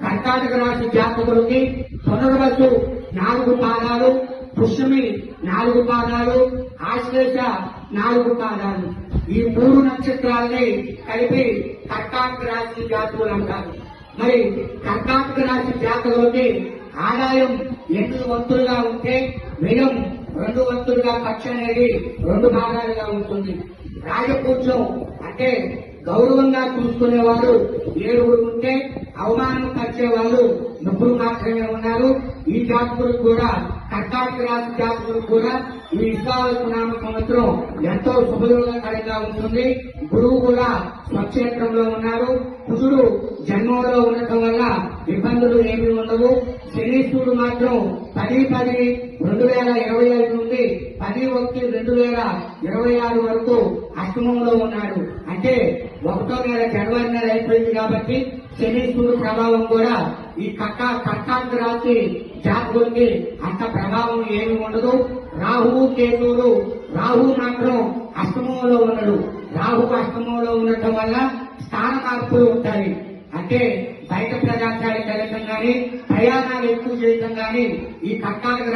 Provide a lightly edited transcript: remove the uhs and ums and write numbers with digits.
కర్కాటక రాశి జాతకులకి పునర్వసు 4 పాదాలు, పుష్యమి 4 పాదాలు, ఆశ్లేష 4 పాదాలు, ఈ 3 నక్షత్రాలని కలిపి కర్కాటక రాశి జాతకులు అంటారు. మరి కర్కాటక రాశి జాతకులకి ఆదాయం 8 వంతులుగా ఉంటే వ్యయం 2 వంతులుగా, ఖర్చు అనేది 2 భాగాలుగా ఉంటుంది. రాజపూజ్యం అంటే గౌరవంగా చూసుకునేవారు 7 ఉంటే అవమానం పరిచే వాళ్ళు 3 మాత్రమే ఉన్నారు. ఈ జాతకులకు కూడా, కర్కాటక రాశి జాతకులకు కూడా ఈ విశ్వావసునామ సంవత్సరం ఎంతో శుభయోగకరంగా ఉంటుంది. గురువు కూడా స్వక్షేత్రంలో ఉన్నారు. కుజుడు జన్మంలో ఉండటం వల్ల ఇబ్బందులు ఏమీ ఉండవు. శనీశ్వరుడు మాత్రం 10/10/2025 నుండి 10/1/2026 వరకు అష్టమంలో ఉన్నాడు. అంటే 1వ నెల జనవరి నెల అయిపోయింది కాబట్టి శనీశ్వరుడు ప్రభావం కూడా ఈ కర్కాటక రాశి జాతకులకి అంత ప్రభావం ఏమి ఉండదు. రాహువు కేతువులు, రాహు మాత్రం అష్టమంలో ఉన్నాడు. రాహు అష్టమంలో ఉండటం వల్ల స్థాన మార్పులు ఉంటాయి. అంటే బయట ప్రదేశాలకు వెళ్ళటం కానీ, ప్రయాణాలు ఎక్కువ చేయటం కానీ ఈ కర్కాటక